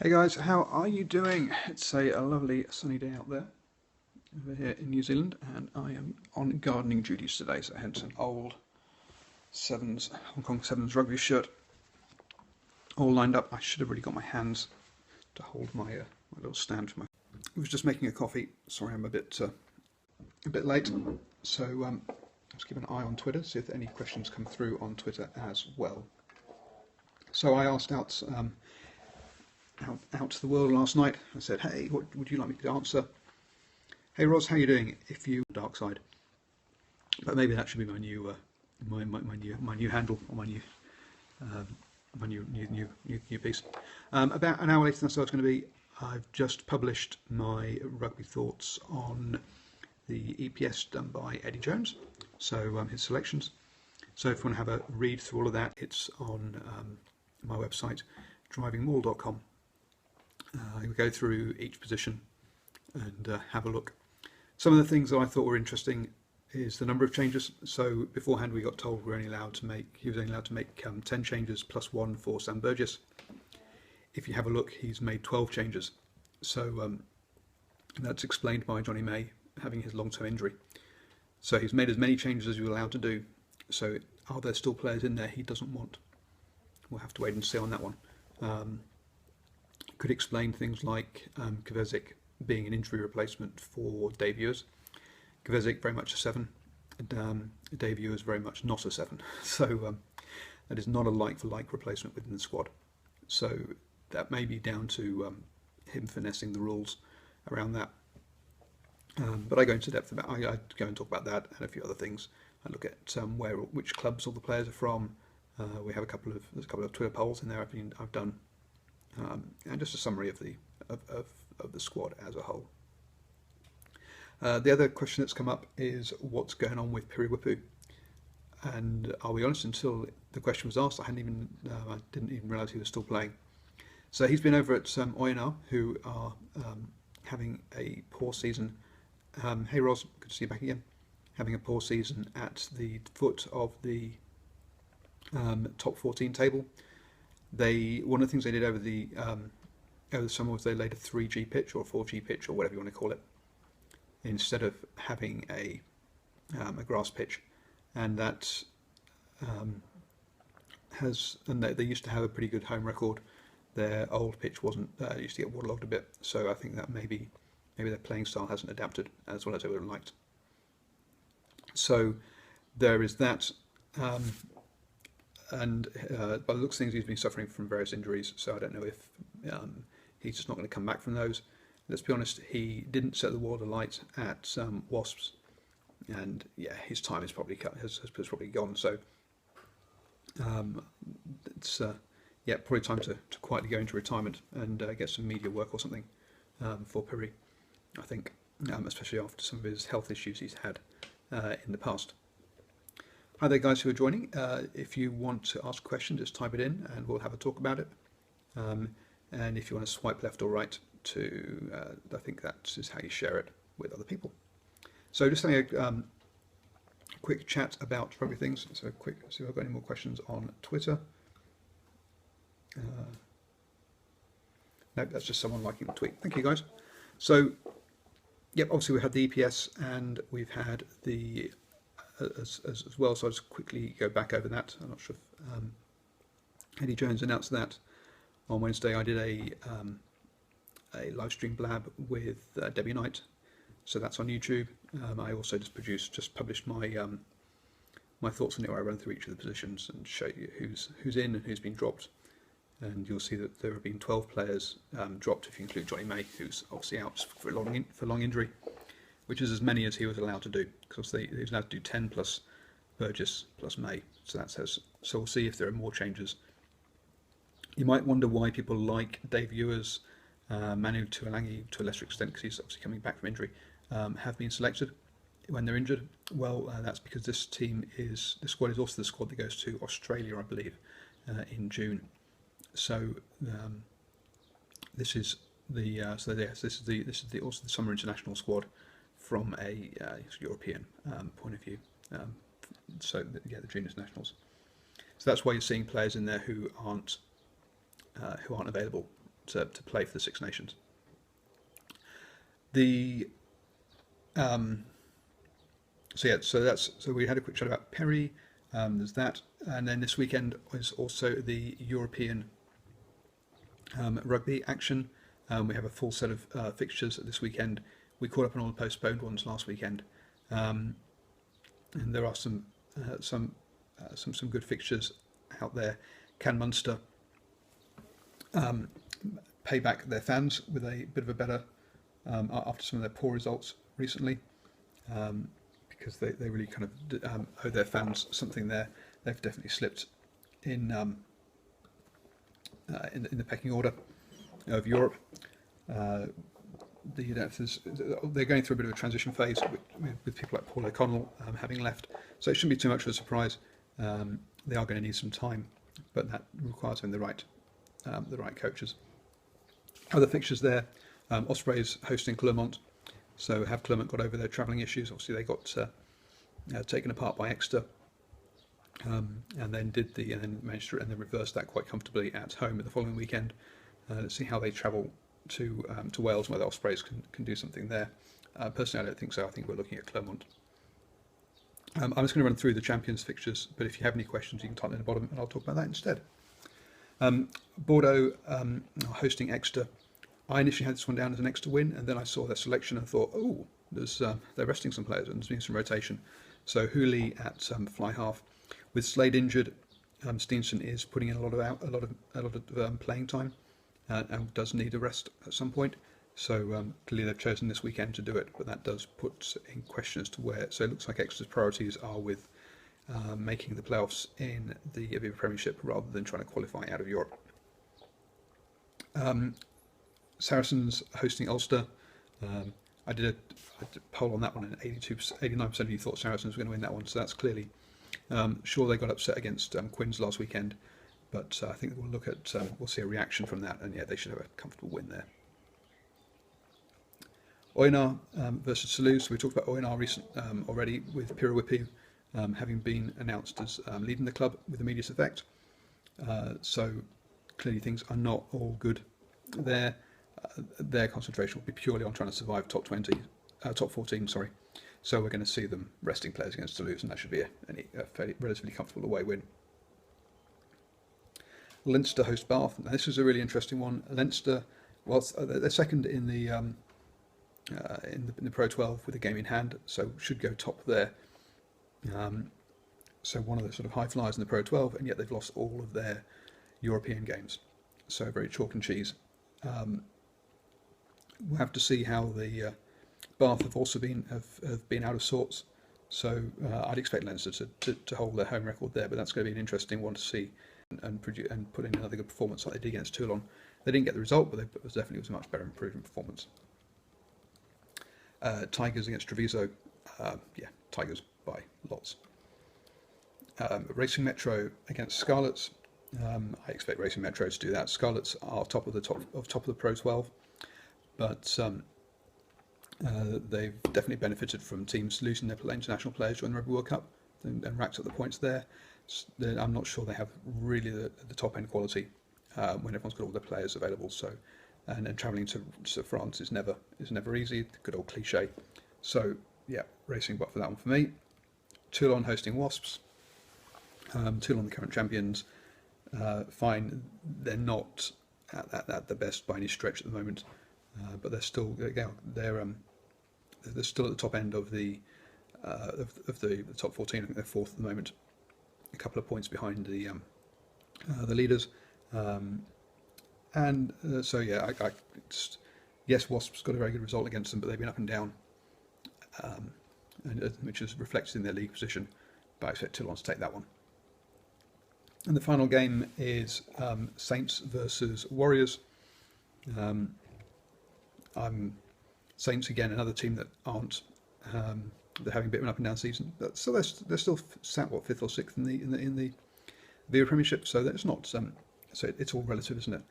Hey guys, how are you doing? It's a lovely sunny day out there over here in New Zealand, and I am on gardening duties today, so hence an old Sevens, Hong Kong Sevens rugby shirt all lined up. I should have really got my hands to hold my little stand for my. I was just making a coffee. Sorry, I'm a bit late. So let's keep an eye on Twitter, see if any questions come through on Twitter as well. So I asked out to the world last night. I said, hey, what would you like me to answer? Hey Roz, how you doing? If you dark side, but maybe that should be my new my new handle or my new piece. About an hour later than I thought it was going to be, I've just published my rugby thoughts on the EPS done by Eddie Jones. So his selections. So if you want to have a read through all of that, it's on my website, drivingmaul.com. You go through each position and have a look. Some of the things that I thought were interesting is the number of changes. So beforehand we got told he was only allowed to make 10 changes plus one for Sam Burgess. If you have a look, he's made 12 changes. So that's explained by Johnny May having his long-term injury. So he's made as many changes as you're allowed to do. So are there still players in there he doesn't want? We'll have to wait and see on that one. Could explain things like Kovacic being an injury replacement for Dave Ewers. Kovacic very much a 7, and Dave Ewers very much not a 7. So that is not a like-for-like replacement within the squad. So that may be down to him finessing the rules around that. But I go into depth about. I go and talk about that and a few other things. I look at which clubs all the players are from. We have there's a couple of Twitter polls in there I've done. And just a summary of the squad as a whole. The other question that's come up is what's going on with Piriwipu, and I'll be honest, until the question was asked, I didn't even realise he was still playing. So he's been over at Oyonnax, who are having a poor season. Hey Roz, good to see you back again. Having a poor season at the foot of the top 14 table. One of the things they did over the summer was they laid a 3G pitch or a 4G pitch or whatever you want to call it, instead of having a grass pitch, and that they used to have a pretty good home record. Their old pitch wasn't used to get waterlogged a bit, so I think that maybe their playing style hasn't adapted as well as they would have liked. So there is that. And by the looks of things, he's been suffering from various injuries, so I don't know if he's just not going to come back from those. Let's be honest, he didn't set the world alight at Wasps, and yeah, his time is probably has probably gone. So it's probably time to quietly go into retirement and get some media work or something for Piri, I think, especially after some of his health issues he's had in the past. Hi there guys who are joining. If you want to ask a question, just type it in and we'll have a talk about it. And if you want to swipe left or right I think that is how you share it with other people. So just having a quick chat about rugby things. So see if I've got any more questions on Twitter. No, that's just someone liking the tweet. Thank you guys. So, yep, obviously we had the EPS and we've had the as well, so I'll just quickly go back over that. I'm not sure if Eddie Jones announced that on Wednesday. I did a live stream blab with Debbie Knight, so that's on YouTube. I also just published my my thoughts on it, where I run through each of the positions and show you who's in and who's been dropped. And you'll see that there have been 12 players dropped if you include Johnny May, who's obviously out for long injury, which is as many as he was allowed to do, because he was allowed to do 10 plus Burgess plus May. So that says. So we'll see if there are more changes. You might wonder why people like Dave Ewers, Manu Tuolangi to a lesser extent, because he's obviously coming back from injury, have been selected when they're injured. Well, that's because this squad is also the squad that goes to Australia, I believe, in June. So this is also the summer international squad from a European point of view. The juniors nationals. So that's why you're seeing players in there who aren't available. to play for the Six Nations. The so we had a quick chat about Perry. There's that, and then this weekend is also the European rugby action. We have a full set of fixtures this weekend. We caught up on all the postponed ones last weekend, and there are some good fixtures out there. Can Munster pay back their fans with a bit of a better after some of their poor results recently? Because they really kind of owe their fans something there. They've definitely slipped in the pecking order of Europe. They're going through a bit of a transition phase with people like Paul O'Connell having left, so it shouldn't be too much of a surprise. They are going to need some time, but that requires having the right coaches. Other fixtures there: Ospreys hosting Clermont. So have Clermont got over their travelling issues? Obviously, they got taken apart by Exeter, and then managed to reverse that quite comfortably at home at the following weekend. Let's see how they travel to Wales, where the Ospreys can do something there. Personally, I don't think so. I think we're looking at Clermont. I'm just going to run through the Champions fixtures, but if you have any questions, you can type them in the bottom, and I'll talk about that instead. Bordeaux hosting Exeter. I initially had this one down as an Exeter win, and then I saw their selection and thought, oh, they're resting some players and there's been some rotation. So Hooley at fly half, with Slade injured. Steenson is putting in a lot of playing time, and does need a rest at some point. So clearly they've chosen this weekend to do it, but that does put in question as to where. So it looks like Exeter's priorities are with making the playoffs in the Aviva Premiership rather than trying to qualify out of Europe. Saracens hosting Ulster. I did a poll on that one, and 89% of you thought Saracens were going to win that one. So that's clearly sure they got upset against Quins last weekend, but I think we'll see a reaction from that, and yeah, they should have a comfortable win there. Oyonnax versus Toulouse. So we talked about Oyonnax already, with Pirawhipi having been announced as leading the club with immediate effect. So clearly things are not all good there. Their concentration will be purely on trying to survive top 14. So we're going to see them resting players against Toulouse, and that should be a fairly relatively comfortable away win. Leinster host Bath. Now, this is a really interesting one. Leinster, whilst they're second in the Pro 12 with a game in hand, so should go top there. So one of the sort of high flyers in the Pro 12, and yet they've lost all of their European games. So very chalk and cheese. We'll have to see how the Bath have also been out of sorts. So I'd expect Leinster to hold their home record there, but that's going to be an interesting one to see and put in another good performance like they did against Toulon. They didn't get the result, but it definitely was a much better improvement performance. Tigers against Treviso. Tigers by lots. Racing Metro against Scarlets. I expect Racing Metro to do that. Scarlets are top of the Pro 12, but they've definitely benefited from teams losing their international players during the Rugby World Cup and racked up the points there. I'm not sure they have really the top end quality when everyone's got all their players available. So, and travelling to France is never easy. Good old cliche. So yeah, Racing, but for that one for me. Toulon hosting Wasps. Toulon, the current champions. Fine, they're not at the best by any stretch at the moment, but they're still still at the top end of the top 14. I think they're fourth at the moment, a couple of points behind the leaders. Yes, Wasps got a very good result against them, but they've been up and down, which is reflected in their league position. But I expect Toulon to take that one. And the final game is Saints versus Warriors. Saints again, another team that aren't. They're having a bit of an up and down season, so they're still sat fifth or sixth in the Aviva Premiership. So that's not. So it's all relative, isn't it?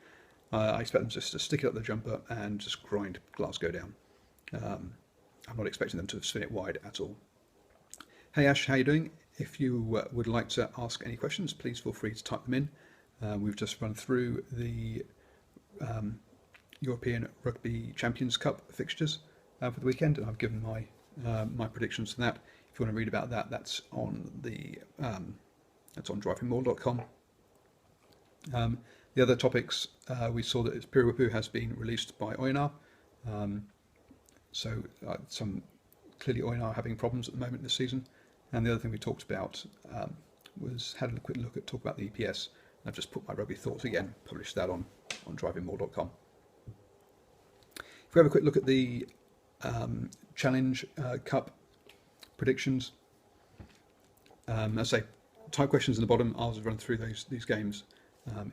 I expect them just to stick it up the jumper and just grind Glasgow down. I'm not expecting them to spin it wide at all. Hey Ash, how you doing? If you would like to ask any questions, please feel free to type them in. We've just run through the European Rugby Champions Cup fixtures for the weekend, and I've given my predictions for that. If you want to read about that, that's on drivingmore.com. The other topics, we saw that Periscope has been released by Oyonnax. Some clearly Oyonnax having problems at the moment this season. And the other thing we talked about was had a quick talk about the EPS. I've just put my rugby thoughts again, published that on drivingmore.com. If we have a quick look at the Challenge Cup predictions, as I say, type questions in the bottom. I'll just run through these games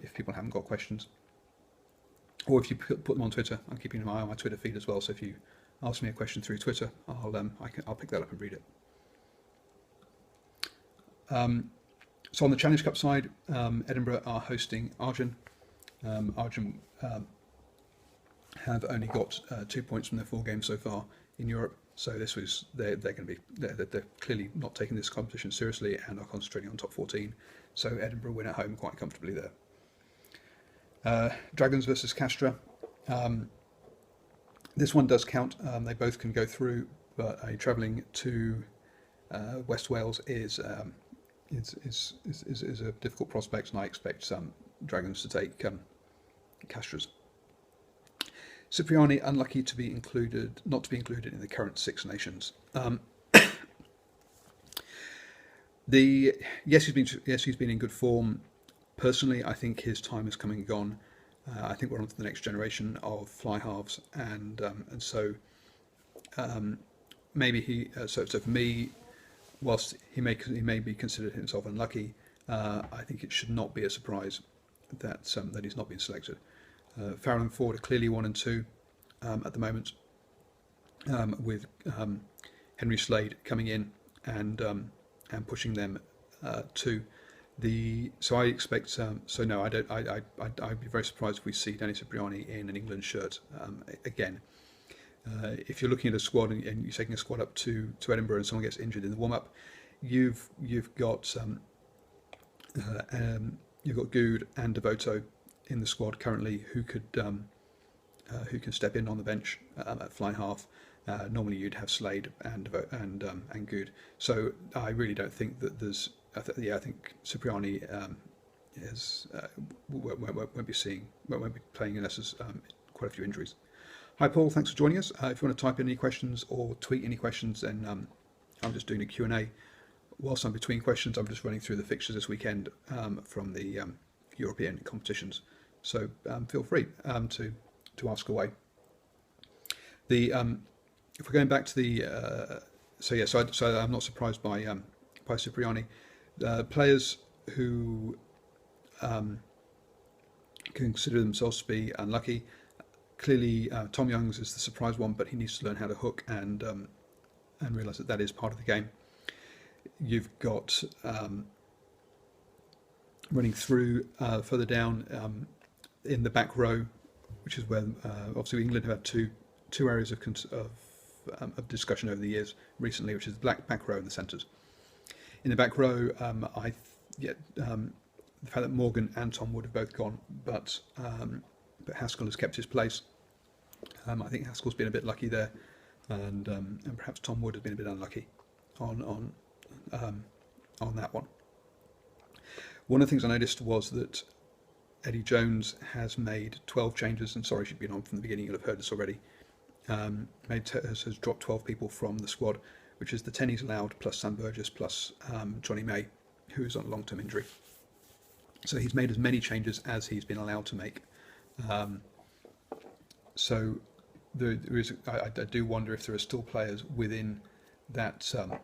if people haven't got questions, or if you put them on Twitter. I'm keeping an eye on my Twitter feed as well. So if you ask me a question through Twitter, I'll pick that up and read it. So on the Challenge Cup side, Edinburgh are hosting Argent. Argent have only got 2 points from their 4 games so far in Europe. So they're clearly not taking this competition seriously and are concentrating on top 14. So Edinburgh win at home quite comfortably there. Dragons versus Castra. This one does count. They both can go through, but travelling to West Wales is a difficult prospect, and I expect Dragons to take Castra's. Cipriani unlucky to be not to be included in the current Six Nations. He's been in good form. Personally, I think his time is coming and gone. I think we're on to the next generation of fly halves, and so maybe so for me, whilst he may be considered himself unlucky, I think it should not be a surprise that he's not been selected. Farrell and Ford are clearly 1 and 2 at the moment, with Henry Slade coming in and pushing them to the. So I expect. No, I don't. I'd be very surprised if we see Danny Cipriani in an England shirt again. If you're looking at a squad and you're taking a squad up to Edinburgh and someone gets injured in the warm up, you've got Good and Devoto in the squad currently who can step in on the bench at fly half. Normally you'd have Slade and Good. So I really don't think that there's. I think Cipriani won't be playing unless there's quite a few injuries. Hi Paul, thanks for joining us. If you want to type in any questions or tweet any questions, then I'm just doing a Q&A. Whilst I'm between questions, I'm just running through the fixtures this weekend from the European competitions. So feel free to ask away. If we're going back to the so I'm not surprised by Cipriani. Players who consider themselves to be unlucky. Clearly, Tom Youngs is the surprise one, but he needs to learn how to hook and realise that is part of the game. You've got running through further down in the back row, which is where obviously England have had two areas of discussion over the years recently, which is the back row and the centres. In the back row, the fact that Morgan and Tom Wood have both gone, but Haskell has kept his place. I think Haskell's been a bit lucky there, and perhaps Tom Wood has been a bit unlucky on that one. One of the things I noticed was that Eddie Jones has made 12 changes, and sorry, she's been on from the beginning. You'll have heard this already. Has dropped 12 people from the squad, which is the 10 he's allowed, plus Sam Burgess, plus Johnny May, who is on long-term injury. So he's made as many changes as he's been allowed to make. So there is. I do wonder if there are still players within that squad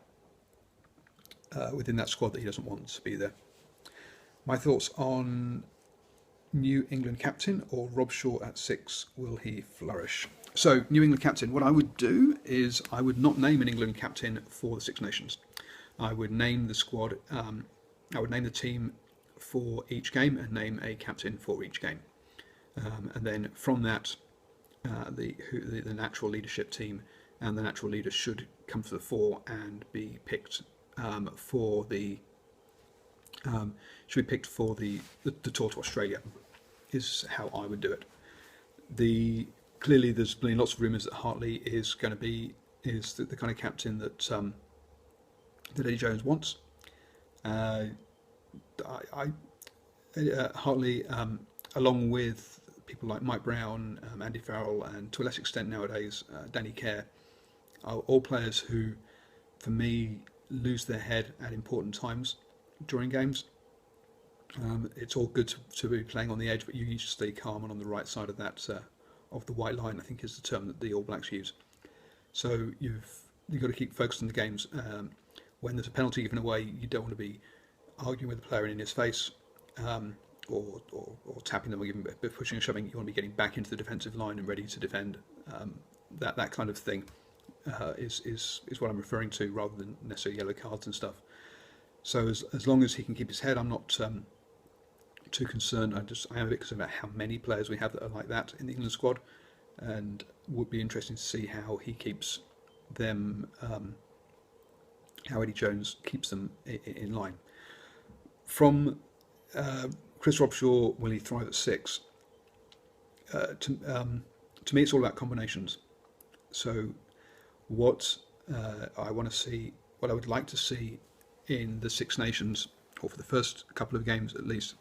that he doesn't want to be there. My thoughts on New England captain or Rob Shaw at 6. Will he flourish? So New England captain. What I would do is I would not name an England captain for the Six Nations. I would name the squad. I would name the team for each game and name a captain for each game. And then from that, the natural leadership team and the natural leader should come to the fore and be picked for the tour to Australia. Is how I would do it. Clearly there's been lots of rumours that Hartley is going to be the kind of captain that that Eddie Jones wants. Uh, Hartley, along with people like Mike Brown, Andy Farrell, and to a less extent nowadays Danny Kerr, are all players who, for me, lose their head at important times during games. It's all good to be playing on the edge, but you need to stay calm and on the right side of that of the white line, I think is the term that the All Blacks use. So you've got to keep focused on the games. When there's a penalty given away, you don't want to be arguing with the player in his face, or tapping them or giving a bit of pushing and shoving. You want to be getting back into the defensive line and ready to defend. That kind of thing is what I'm referring to, rather than necessarily yellow cards and stuff. So as long as he can keep his head, I'm not too concerned. I am a bit concerned about how many players we have that are like that in the England squad, and would be interesting to see how he keeps them, how Eddie Jones keeps them in line. From Chris Robshaw, will he thrive at 6? To me, it's all about combinations. So what I want to see, what I would like to see in the Six Nations, or for the first couple of games at least,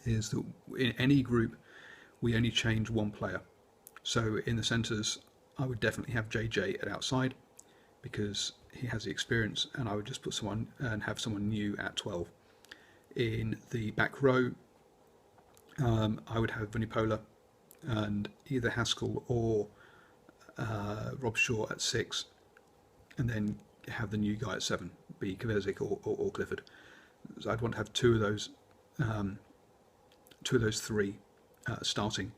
is that in any group we only change one player. So in the centres, I would definitely have JJ at outside because he has the experience, and I would just put someone and have someone new at 12. In the back row, I would have Vunipola and either Haskell or Robshaw at 6, and then have the new guy at 7, be Kovacic or Clifford. So I'd want to have two of those three starting,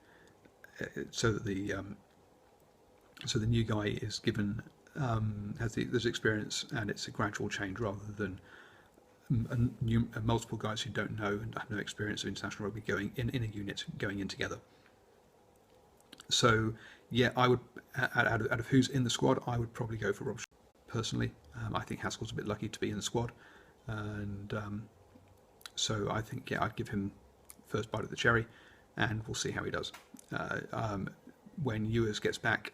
so that the new guy is given there's experience, and it's a gradual change rather than multiple guys who don't know and have no experience of international rugby going in a unit going in together. So yeah, I would out of who's in the squad, I would probably go for Rob personally. I think Haskell's a bit lucky to be in the squad, and so I think I'd give him first bite of the cherry, and we'll see how he does. When Ewers gets back,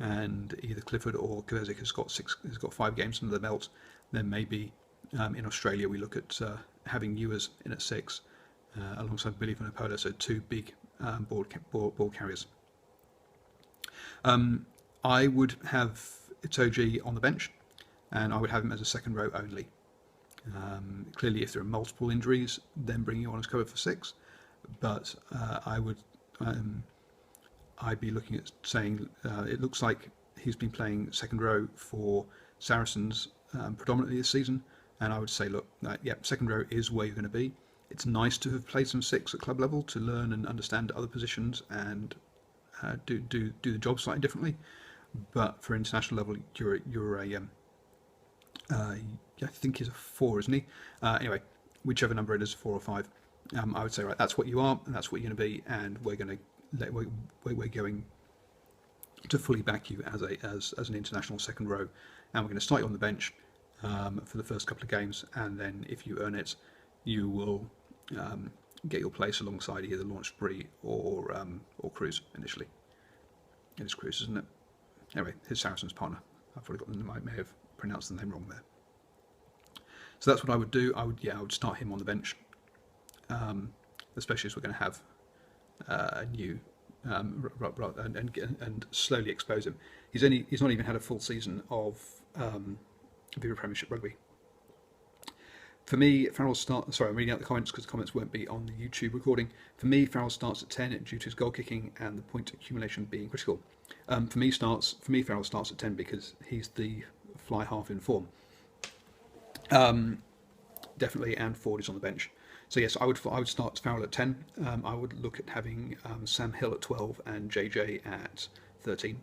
and either Clifford or Kovacic has got 5 games under the belt, then maybe in Australia we look at having Ewers in at 6 alongside Billy Vunipola, so 2 big ball carriers. I would have Itoje on the bench, and I would have him as a second row only. Clearly, if there are multiple injuries, then bringing him on as cover for 6. But I'd be looking at saying it looks like he's been playing second row for Saracens predominantly this season, and I would say, look, second row is where you're going to be. It's nice to have played some 6 at club level to learn and understand other positions and do the job slightly differently. But for international level, you're a I think he's a 4, isn't he? Anyway, whichever number it is, 4 or 5. I would say, right, that's what you are, and that's what you're going to be, and we're going to fully back you as an international second row, and we're going to start you on the bench for the first couple of games, and then if you earn it, you will get your place alongside either Launch Spree or Cruz initially. It is Cruz, isn't it? Anyway, his Saracens partner. I've probably got I may have pronounced the name wrong there. So that's what I would do. I would start him on the bench, especially as we're going to have a new and slowly expose him. He's not even had a full season of Viva Premiership Rugby. For me, Farrell starts. Sorry, I'm reading out the comments because the comments won't be on the YouTube recording. For me, Farrell starts at 10 due to his goal kicking and the point accumulation being critical. For me, Farrell starts at 10 because he's the fly half in form. Definitely, and Ford is on the bench. So yes, I would start Farrell at 10. I would look at having Sam Hill at 12 and JJ at 13.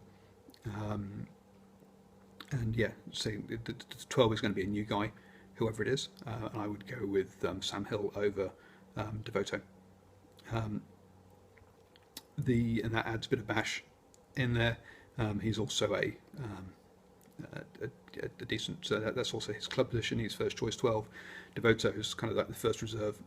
And yeah, so the 12 is going to be a new guy, whoever it is, and I would go with Sam Hill over Devoto. And that adds a bit of bash in there. He's also a decent. So that's also his club position. He's first choice 12. Devoto is kind of like the first reserve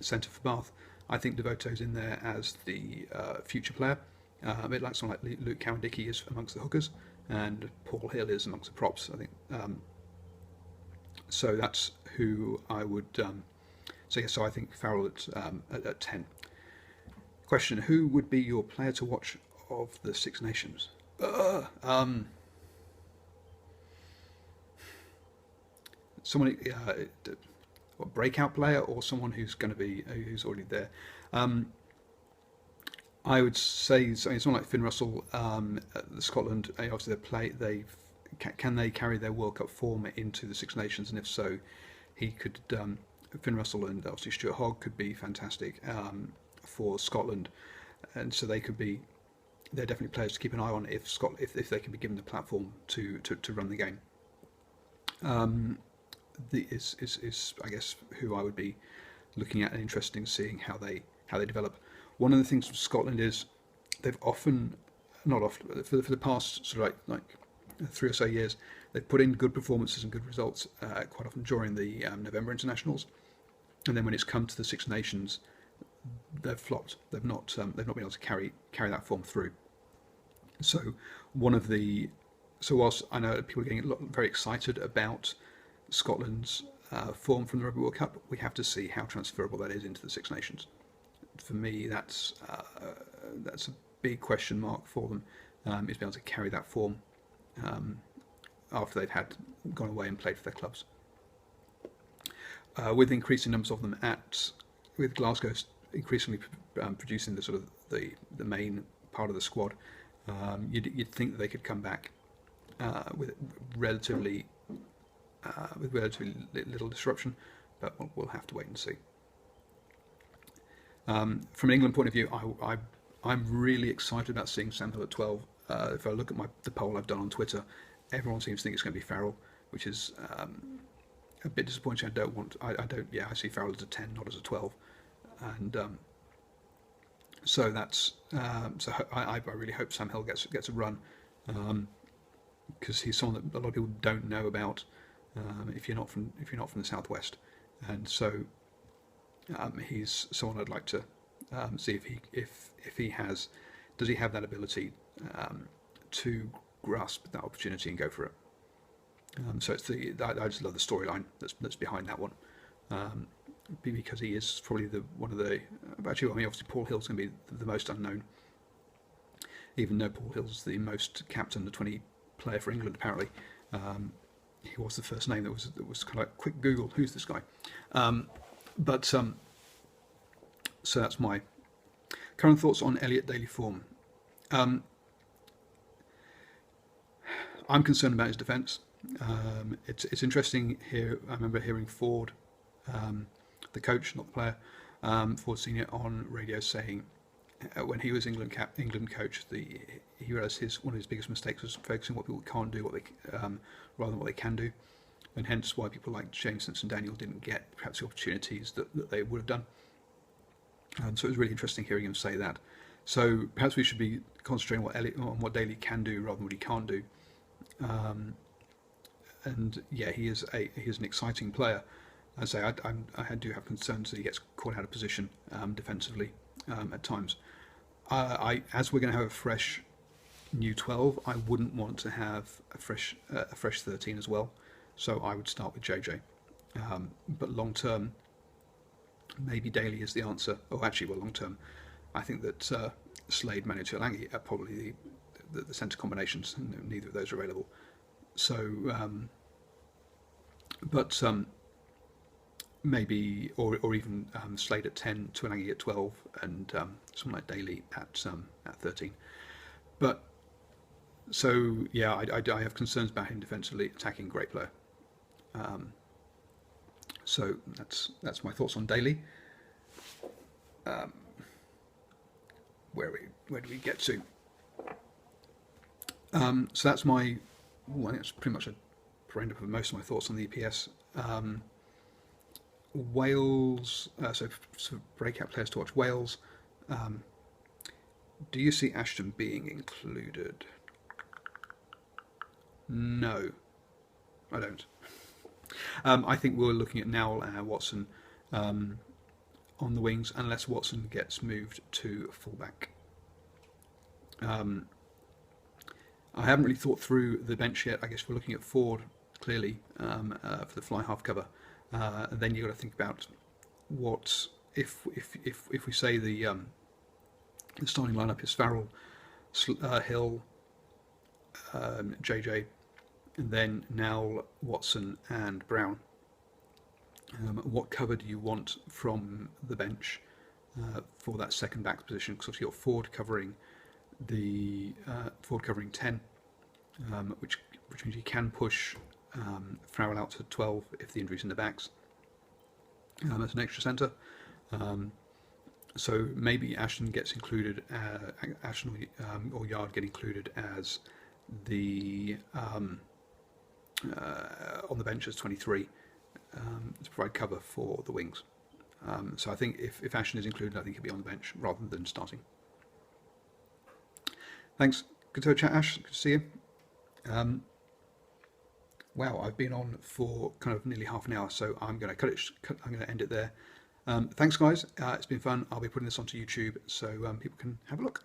centre for Bath. I think Devoto's in there as the future player, a bit like someone like Luke Cowan-Dickey is amongst the hookers, and Paul Hill is amongst the props, I think. So that's who I would say. So I think Farrell at 10. Question: who would be your player to watch of the Six Nations? Someone, a breakout player, or someone who's going to be who's already there. I would say someone like Finn Russell, Scotland. Obviously, can they carry their World Cup form into the Six Nations, and if so, he could. Finn Russell and obviously Stuart Hogg could be fantastic for Scotland, and so they could be. They're definitely players to keep an eye on if they can be given the platform to run the game. Is I guess who I would be looking at and interested in seeing how they develop. One of the things with Scotland is they've often, not often, for the past sort of like 3 or so years, they've put in good performances and good results quite often during the November internationals, and then when it's come to the Six Nations, they've flopped. They've not been able to carry that form through. So whilst I know people are getting very excited about Scotland's form from the Rugby World Cup, we have to see how transferable that is into the Six Nations. For me, that's a big question mark for them, is being able to carry that form after they've gone away and played for their clubs. With increasing numbers of them with Glasgow increasingly producing the sort of the main part of the squad, you'd think that they could come back with relatively little disruption, but we'll have to wait and see. From an England point of view, I'm really excited about seeing Sam Hill at 12. If I look at the poll I've done on Twitter, everyone seems to think it's going to be Farrell, which is a bit disappointing. I see Farrell as a 10, not as a 12, and so that's I really hope Sam Hill gets a run, because he's someone that a lot of people don't know about if you're not from the southwest, and so he's someone I'd like to see if he does he have that ability to grasp that opportunity and go for it. So I just love the storyline that's behind that one, because he is probably one of the actually. I mean, obviously Paul Hill's going to be the most unknown, even though Paul Hill's the most captain, the 20 player for England apparently. He was the first name that was kind of like quick Google, who's this guy? So that's my current thoughts on Elliot Daly form. I'm concerned about his defence. It's interesting here. I remember hearing Ford, the coach, not the player, Ford Senior, on radio saying when he was England coach, he realised one of his biggest mistakes was focusing on what people can't do, rather than what they can do, and hence why people like James Simpson-Daniel didn't get perhaps the opportunities that they would have done. So it was really interesting hearing him say that. So perhaps we should be concentrating on what Daly can do rather than what he can't do. And yeah, he is an exciting player. I say I do have concerns that he gets caught out of position defensively at times. As we're going to have a fresh new 12, I wouldn't want to have a fresh 13 as well. So I would start with JJ. But long term, maybe Daly is the answer. Oh, actually, long term, I think that Slade, Manu Tuilagi are probably the centre combinations, and neither of those are available. So, maybe, or even Slade at 10, Tuilagi at 12, and someone like Daly at 13. But so yeah, I have concerns about him defensively. Attacking, great player. So that's my thoughts on Daly. Where do we get to? So that's I think that's pretty much a roundup of most of my thoughts on the EPS. Wales, so breakout players to watch. Wales. Do you see Ashton being included? No, I don't. I think we're looking at Nowell and Watson. on the wings unless Watson gets moved to fullback. I haven't really thought through the bench yet. I guess we're looking at Ford clearly for the fly half cover. And then you've got to think about what if we say the starting lineup is Farrell, Hill, JJ, and then Nowell, Watson, and Brown. What cover do you want from the bench for that second back position? Because obviously you've got Ford covering 10, which means you can push Farrell out to 12 if the injury's in the backs. As an extra centre. So maybe Ashton gets included, Ashton or Yard get included as the on the bench as 23 to provide cover for the wings. So I think if Ashton is included, I think he'll be on the bench rather than starting. Thanks. Good to chat, Ash. Good to see you. Wow, I've been on for kind of nearly half an hour, so I'm going to I'm going to end it there. Thanks, guys. It's been fun. I'll be putting this onto YouTube so people can have a look.